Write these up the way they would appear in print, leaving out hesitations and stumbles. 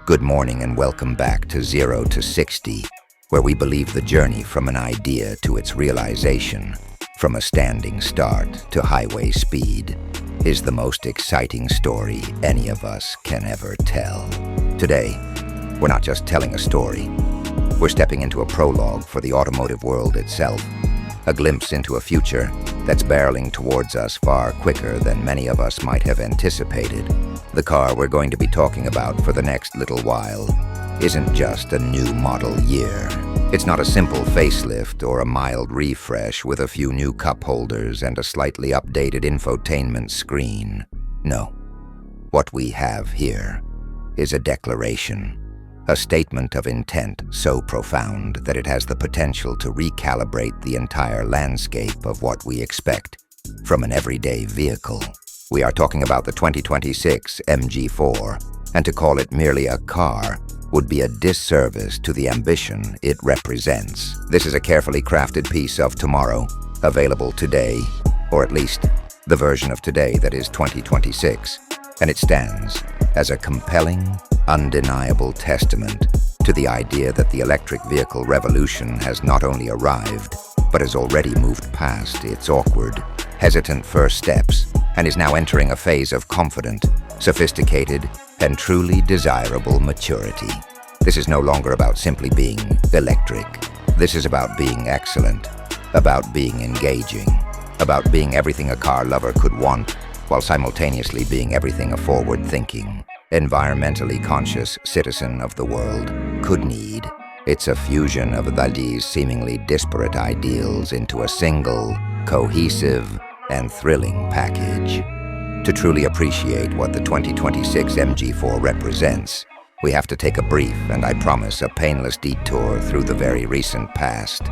Good morning and welcome back to 0 to 60, where we believe the journey from an idea to its realization, from a standing start to highway speed, is the most exciting story any of us can ever tell. Today, we're not just telling a story. We're stepping into a prologue for the automotive world itself, a glimpse into a future that's barreling towards us far quicker than many of us might have anticipated. The car we're going to be talking about for the next little while isn't just a new model year. It's not a simple facelift or a mild refresh with a few new cup holders and a slightly updated infotainment screen. No, what we have here is a declaration, a statement of intent so profound that it has the potential to recalibrate the entire landscape of what we expect from an everyday vehicle. We are talking about the 2026 MG4, and to call it merely a car would be a disservice to the ambition it represents. This is a carefully crafted piece of tomorrow, available today, or at least the version of today that is 2026, and it stands as a compelling, undeniable testament to the idea that the electric vehicle revolution has not only arrived, but has already moved past its awkward, hesitant first steps and is now entering a phase of confident, sophisticated, and truly desirable maturity. This is no longer about simply being electric. This is about being excellent, about being engaging, about being everything a car lover could want, while simultaneously being everything a forward-thinking, environmentally conscious citizen of the world could need. It's a fusion of these seemingly disparate ideals into a single, cohesive, and thrilling package. To truly appreciate what the 2026 MG4 represents, we have to take a brief, and I promise, a painless detour through the very recent past.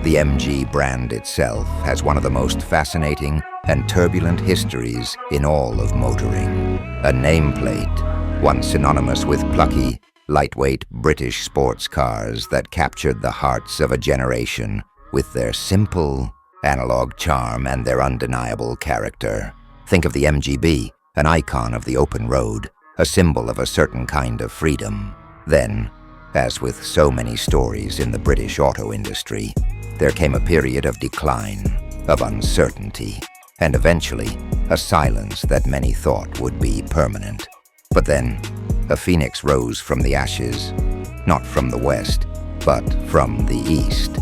The MG brand itself has one of the most fascinating and turbulent histories in all of motoring. A nameplate, once synonymous with plucky, lightweight British sports cars that captured the hearts of a generation with their simple, analog charm and their undeniable character. Think of the MGB, an icon of the open road, a symbol of a certain kind of freedom. Then, as with so many stories in the British auto industry, there came a period of decline, of uncertainty, and eventually a silence that many thought would be permanent. But then, a phoenix rose from the ashes, not from the west, but from the east.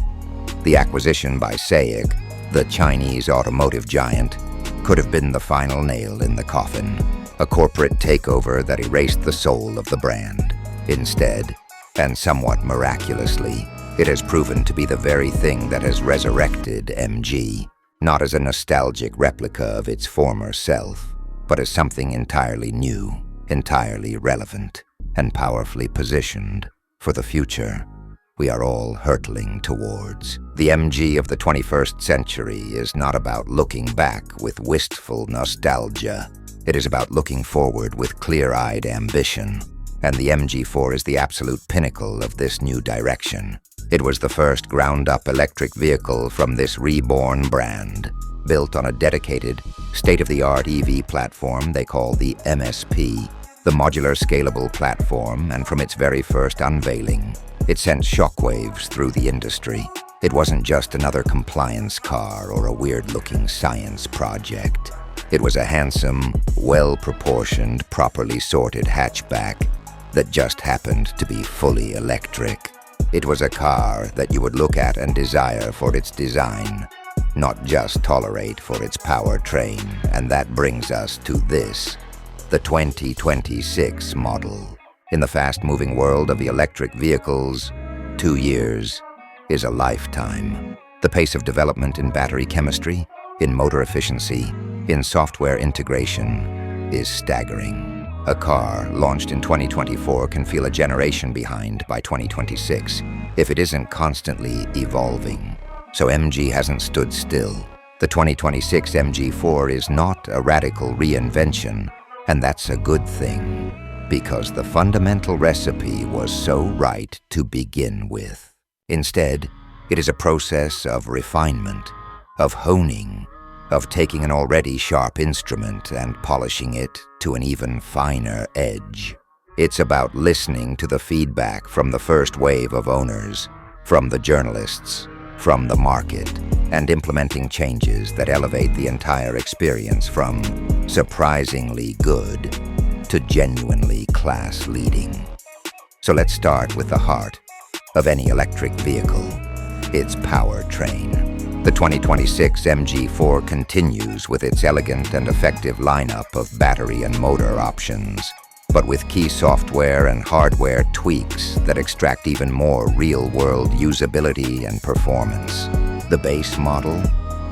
The acquisition by SAIC, the Chinese automotive giant, could have been the final nail in the coffin, a corporate takeover that erased the soul of the brand. Instead, and somewhat miraculously, it has proven to be the very thing that has resurrected MG, not as a nostalgic replica of its former self, but as something entirely new, entirely relevant, and powerfully positioned for the future we are all hurtling towards. The MG of the 21st century is not about looking back with wistful nostalgia. It is about looking forward with clear-eyed ambition. And the MG4 is the absolute pinnacle of this new direction. It was the first ground-up electric vehicle from this reborn brand, built on a dedicated, state-of-the-art EV platform they call the MSP, the Modular Scalable Platform, and from its very first unveiling, it sent shockwaves through the industry. It wasn't just another compliance car or a weird-looking science project. It was a handsome, well-proportioned, properly sorted hatchback that just happened to be fully electric. It was a car that you would look at and desire for its design, not just tolerate for its powertrain. And that brings us to this, the 2026 model. In the fast-moving world of the electric vehicles, 2 years is a lifetime. The pace of development in battery chemistry, in motor efficiency, in software integration is staggering. A car launched in 2024 can feel a generation behind by 2026 if it isn't constantly evolving. So MG hasn't stood still. The 2026 MG4 is not a radical reinvention, and that's a good thing, because the fundamental recipe was so right to begin with. Instead, it is a process of refinement, of honing, of taking an already sharp instrument and polishing it to an even finer edge. It's about listening to the feedback from the first wave of owners, from the journalists, from the market, and implementing changes that elevate the entire experience from surprisingly good to genuinely class-leading. So let's start with the heart of any electric vehicle, its powertrain. The 2026 MG4 continues with its elegant and effective lineup of battery and motor options, but with key software and hardware tweaks that extract even more real-world usability and performance. The base model,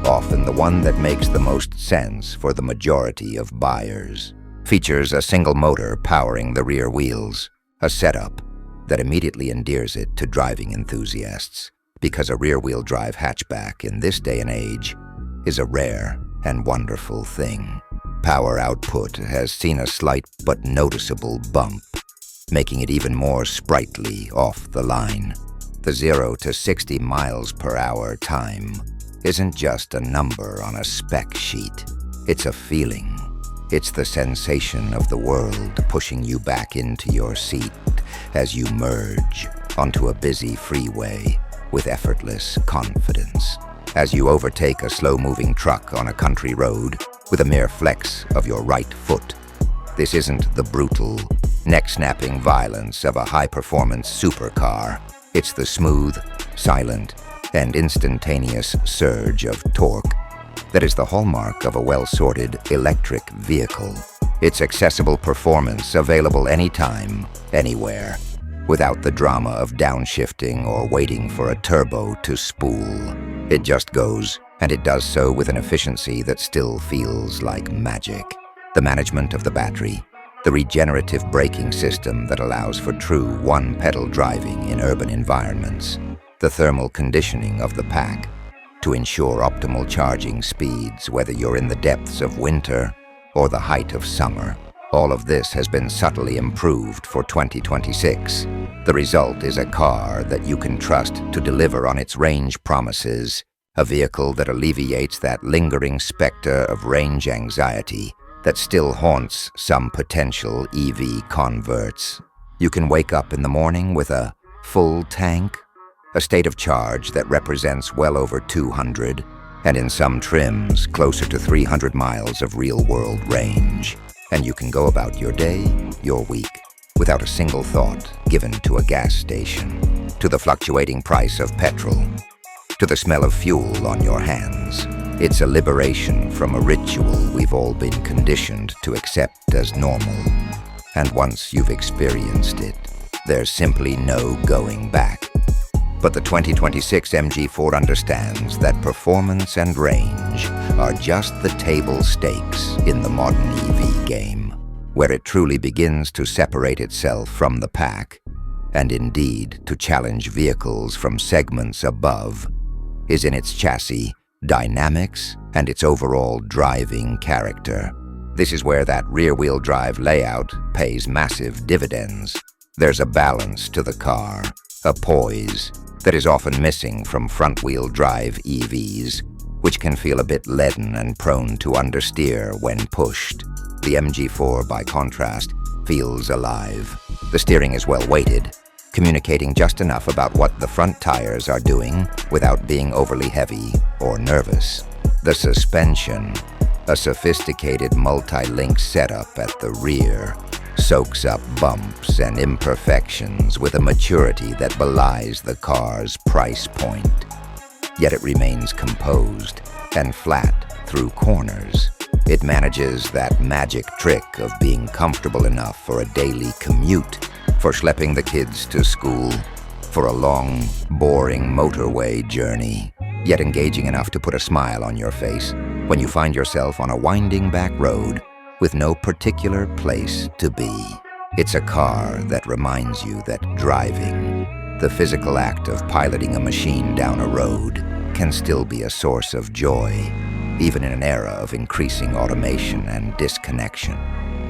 often the one that makes the most sense for the majority of buyers, features a single motor powering the rear wheels, a setup that immediately endears it to driving enthusiasts, because a rear-wheel drive hatchback in this day and age is a rare and wonderful thing. Power output has seen a slight but noticeable bump, making it even more sprightly off the line. The 0 to 60 miles per hour time isn't just a number on a spec sheet. It's a feeling. It's the sensation of the world pushing you back into your seat as you merge onto a busy freeway with effortless confidence. As you overtake a slow-moving truck on a country road with a mere flex of your right foot. This isn't the brutal, neck-snapping violence of a high-performance supercar. It's the smooth, silent, and instantaneous surge of torque that is the hallmark of a well-sorted electric vehicle. It's accessible performance available anytime, anywhere, without the drama of downshifting or waiting for a turbo to spool. It just goes, and it does so with an efficiency that still feels like magic. The management of the battery, the regenerative braking system that allows for true one-pedal driving in urban environments, the thermal conditioning of the pack to ensure optimal charging speeds whether you're in the depths of winter or the height of summer. All of this has been subtly improved for 2026. The result is a car that you can trust to deliver on its range promises, a vehicle that alleviates that lingering specter of range anxiety that still haunts some potential EV converts. You can wake up in the morning with a full tank, a state of charge that represents well over 200, and in some trims, closer to 300 miles of real-world range. And you can go about your day, your week, without a single thought given to a gas station, to the fluctuating price of petrol, to the smell of fuel on your hands. It's a liberation from a ritual we've all been conditioned to accept as normal. And once you've experienced it, there's simply no going back. But the 2026 MG4 understands that performance and range are just the table stakes in the modern EV game, where it truly begins to separate itself from the pack, and indeed to challenge vehicles from segments above, is in its chassis, dynamics, and its overall driving character. This is where that rear-wheel drive layout pays massive dividends. There's a balance to the car, a poise that is often missing from front-wheel drive EVs, which can feel a bit leaden and prone to understeer when pushed. The MG4, by contrast, feels alive. The steering is well-weighted, communicating just enough about what the front tires are doing without being overly heavy or nervous. The suspension, a sophisticated multi-link setup at the rear, soaks up bumps and imperfections with a maturity that belies the car's price point. Yet it remains composed and flat through corners. It manages that magic trick of being comfortable enough for a daily commute, for schlepping the kids to school, for a long, boring motorway journey, yet engaging enough to put a smile on your face when you find yourself on a winding back road with no particular place to be. It's a car that reminds you that driving, the physical act of piloting a machine down a road, can still be a source of joy, even in an era of increasing automation and disconnection.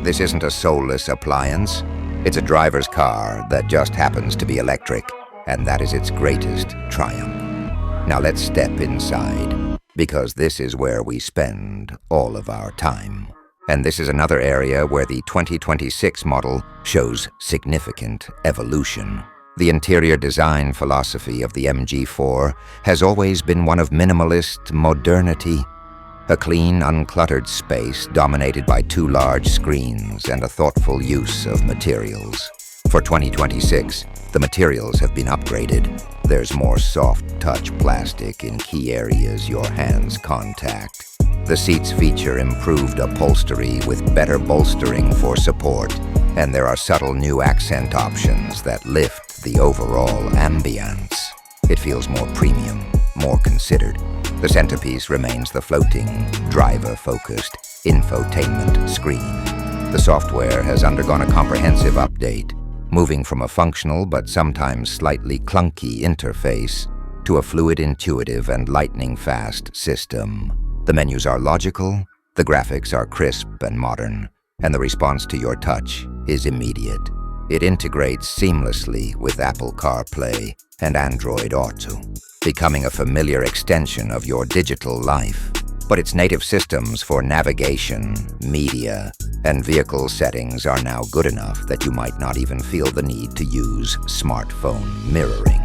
This isn't a soulless appliance. It's a driver's car that just happens to be electric, and that is its greatest triumph. Now let's step inside, because this is where we spend all of our time. And this is another area where the 2026 model shows significant evolution. The interior design philosophy of the MG4 has always been one of minimalist modernity. A clean, uncluttered space dominated by 2 large screens and a thoughtful use of materials. For 2026, the materials have been upgraded. There's more soft-touch plastic in key areas your hands contact. The seats feature improved upholstery with better bolstering for support, and there are subtle new accent options that lift the overall ambience. It feels more premium, more considered. The centerpiece remains the floating, driver-focused infotainment screen. The software has undergone a comprehensive update, moving from a functional but sometimes slightly clunky interface to a fluid, intuitive, and lightning-fast system. The menus are logical, the graphics are crisp and modern, and the response to your touch is immediate. It integrates seamlessly with Apple CarPlay and Android Auto, becoming a familiar extension of your digital life. But its native systems for navigation, media, and vehicle settings are now good enough that you might not even feel the need to use smartphone mirroring.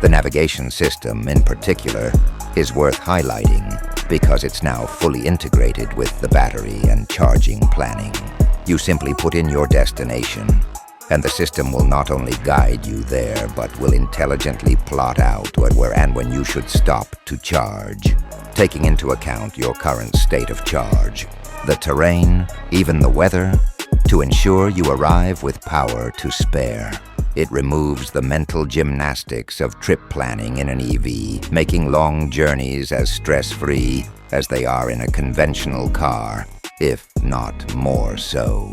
The navigation system, in particular, is worth highlighting because it's now fully integrated with the battery and charging planning. You simply put in your destination, and the system will not only guide you there, but will intelligently plot out where and when you should stop to charge, taking into account your current state of charge, the terrain, even the weather, to ensure you arrive with power to spare. It removes the mental gymnastics of trip planning in an EV, making long journeys as stress-free as they are in a conventional car, if not more so.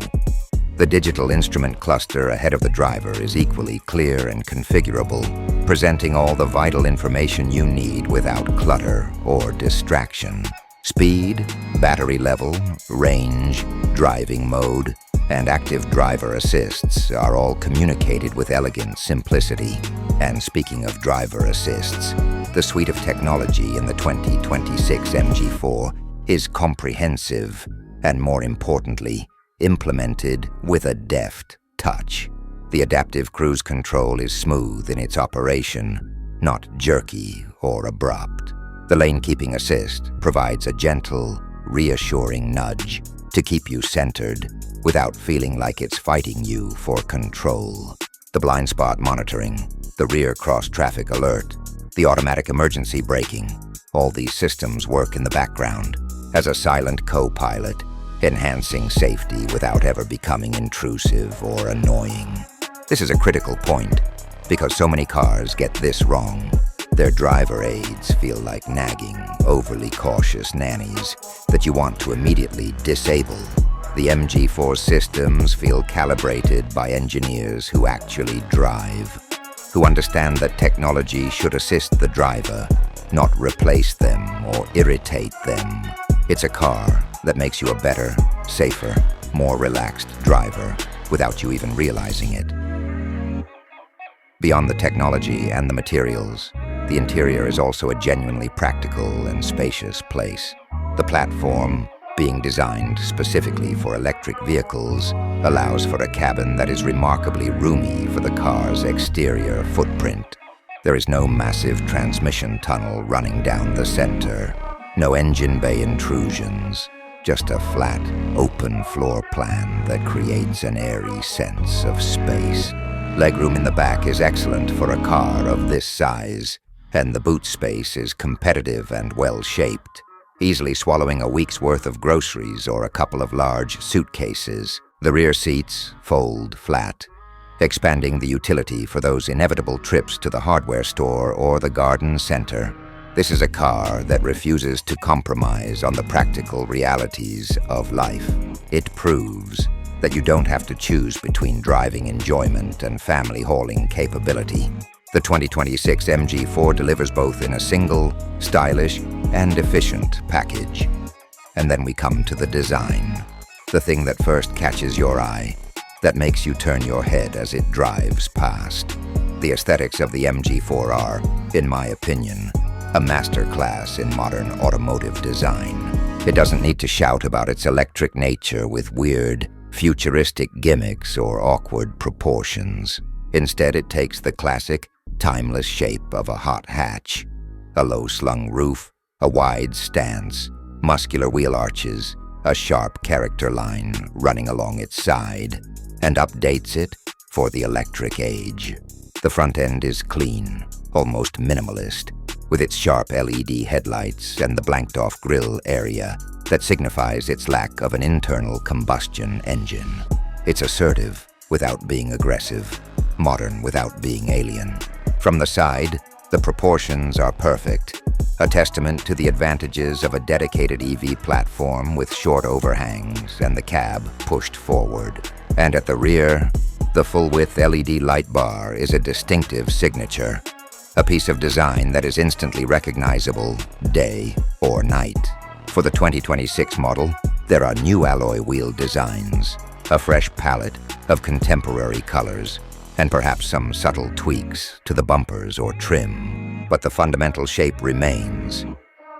The digital instrument cluster ahead of the driver is equally clear and configurable, presenting all the vital information you need without clutter or distraction. Speed, battery level, range, driving mode, and active driver assists are all communicated with elegant simplicity. And speaking of driver assists, the suite of technology in the 2026 MG4 is comprehensive and, more importantly, implemented with a deft touch. The adaptive cruise control is smooth in its operation, not jerky or abrupt. The lane-keeping assist provides a gentle, reassuring nudge to keep you centered without feeling like it's fighting you for control. The blind spot monitoring, the rear cross-traffic alert, the automatic emergency braking, all these systems work in the background as a silent co-pilot, enhancing safety without ever becoming intrusive or annoying. This is a critical point because so many cars get this wrong. Their driver aids feel like nagging, overly cautious nannies that you want to immediately disable. The MG4 systems feel calibrated by engineers who actually drive, who understand that technology should assist the driver, not replace them or irritate them. It's a car that makes you a better, safer, more relaxed driver without you even realizing it. Beyond the technology and the materials, the interior is also a genuinely practical and spacious place. The platform, being designed specifically for electric vehicles, allows for a cabin that is remarkably roomy for the car's exterior footprint. There is no massive transmission tunnel running down the center, no engine bay intrusions, just a flat, open floor plan that creates an airy sense of space. Legroom in the back is excellent for a car of this size, and the boot space is competitive and well-shaped, easily swallowing a week's worth of groceries or a couple of large suitcases. The rear seats fold flat, expanding the utility for those inevitable trips to the hardware store or the garden center. This is a car that refuses to compromise on the practical realities of life. It proves that you don't have to choose between driving enjoyment and family hauling capability. The 2026 MG4 delivers both in a single, stylish, and efficient package. And then we come to the design, the thing that first catches your eye, that makes you turn your head as it drives past. The aesthetics of the MG4 are, in my opinion, a masterclass in modern automotive design. It doesn't need to shout about its electric nature with weird, futuristic gimmicks or awkward proportions. Instead, it takes the classic, timeless shape of a hot hatch. A low-slung roof, a wide stance, muscular wheel arches, a sharp character line running along its side, and updates it for the electric age. The front end is clean, almost minimalist, with its sharp LED headlights and the blanked-off grille area that signifies its lack of an internal combustion engine. It's assertive without being aggressive, modern without being alien. From the side, the proportions are perfect, a testament to the advantages of a dedicated EV platform with short overhangs and the cab pushed forward. And at the rear, the full-width LED light bar is a distinctive signature, a piece of design that is instantly recognizable day or night. For the 2026 model, there are new alloy wheel designs, a fresh palette of contemporary colors, and perhaps some subtle tweaks to the bumpers or trim. But the fundamental shape remains,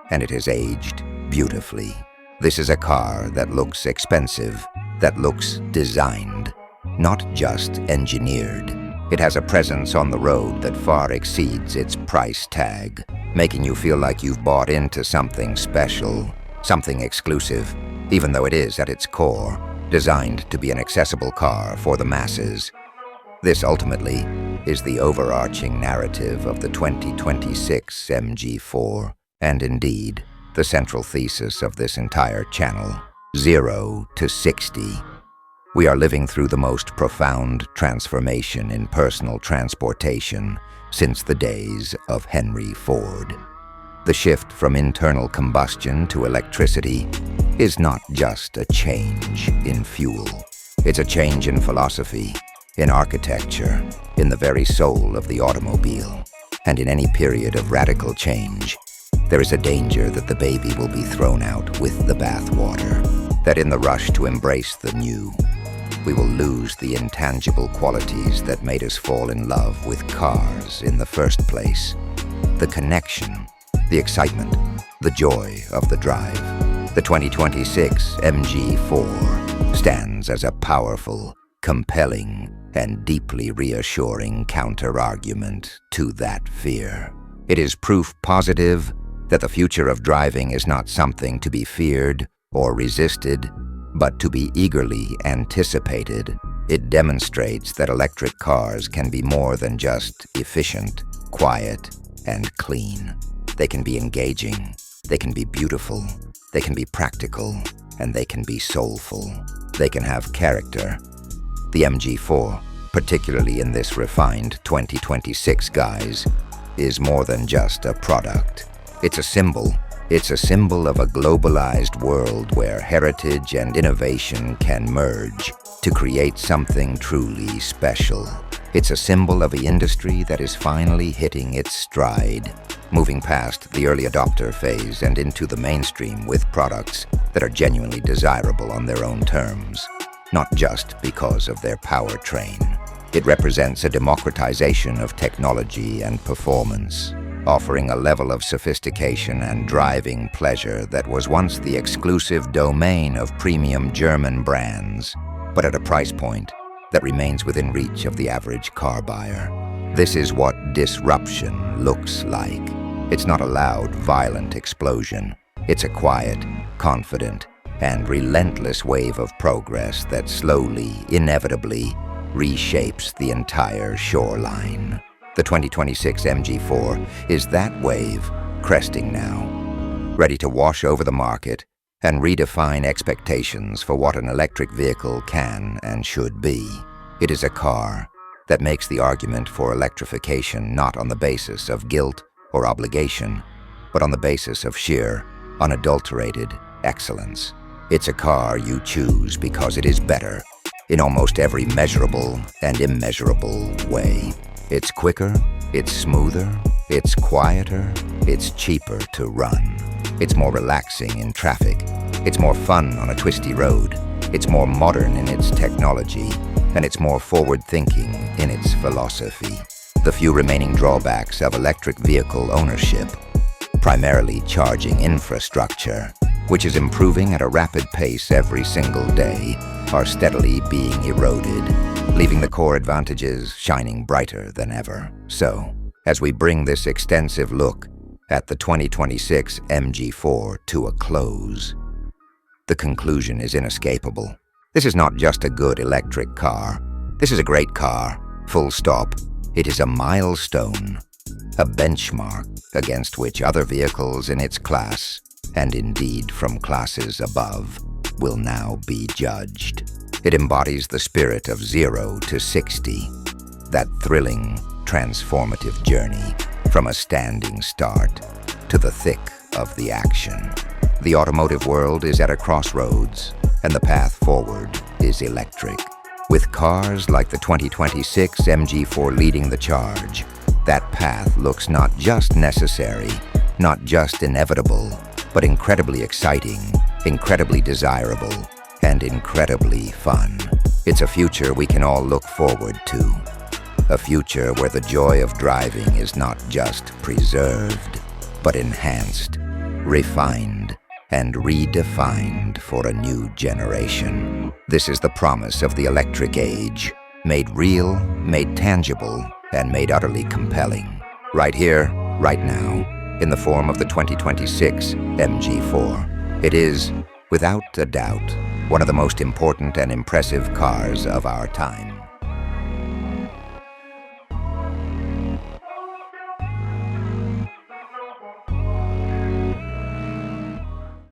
and it has aged beautifully. This is a car that looks expensive, that looks designed, not just engineered. It has a presence on the road that far exceeds its price tag, making you feel like you've bought into something special, something exclusive, even though it is, at its core, designed to be an accessible car for the masses. This ultimately is the overarching narrative of the 2026 MG4, and indeed, the central thesis of this entire channel, 0 to 60. We are living through the most profound transformation in personal transportation since the days of Henry Ford. The shift from internal combustion to electricity is not just a change in fuel. It's a change in philosophy, in architecture, in the very soul of the automobile. And in any period of radical change, there is a danger that the baby will be thrown out with the bathwater, that in the rush to embrace the new, we will lose the intangible qualities that made us fall in love with cars in the first place. The connection, the excitement, the joy of the drive. The 2026 MG4 stands as a powerful, compelling, and deeply reassuring counter-argument to that fear. It is proof positive that the future of driving is not something to be feared or resisted, but to be eagerly anticipated. It demonstrates that electric cars can be more than just efficient, quiet, and clean. They can be engaging, they can be beautiful, they can be practical, and they can be soulful. They can have character. The MG4, particularly in this refined 2026 guise, is more than just a product. It's a symbol. It's a symbol of a globalized world where heritage and innovation can merge to create something truly special. It's a symbol of an industry that is finally hitting its stride, moving past the early adopter phase and into the mainstream with products that are genuinely desirable on their own terms, not just because of their powertrain. It represents a democratization of technology and performance, offering a level of sophistication and driving pleasure that was once the exclusive domain of premium German brands, but at a price point that remains within reach of the average car buyer. This is what disruption looks like. It's not a loud, violent explosion. It's a quiet, confident, and relentless wave of progress that slowly, inevitably, reshapes the entire shoreline. The 2026 MG4 is that wave, cresting now, ready to wash over the market and redefine expectations for what an electric vehicle can and should be. It is a car that makes the argument for electrification not on the basis of guilt or obligation, but on the basis of sheer, unadulterated excellence. It's a car you choose because it is better in almost every measurable and immeasurable way. It's quicker, it's smoother, it's quieter, it's cheaper to run. It's more relaxing in traffic. It's more fun on a twisty road. It's more modern in its technology, and it's more forward-thinking in its philosophy. The few remaining drawbacks of electric vehicle ownership, primarily charging infrastructure, which is improving at a rapid pace every single day, are steadily being eroded, leaving the core advantages shining brighter than ever. So, as we bring this extensive look at the 2026 MG4 to a close, the conclusion is inescapable. This is not just a good electric car. This is a great car, full stop. It is a milestone, a benchmark against which other vehicles in its class, and indeed from classes above, will now be judged. It embodies the spirit of 0 to 60, that thrilling, transformative journey from a standing start to the thick of the action. The automotive world is at a crossroads, and the path forward is electric. With cars like the 2026 MG4 leading the charge, that path looks not just necessary, not just inevitable, but incredibly exciting, incredibly desirable, and incredibly fun. It's a future we can all look forward to. A future where the joy of driving is not just preserved, but enhanced, refined, and redefined for a new generation. This is the promise of the electric age, made real, made tangible, and made utterly compelling. Right here, right now, in the form of the 2026 MG4. It is, without a doubt, one of the most important and impressive cars of our time.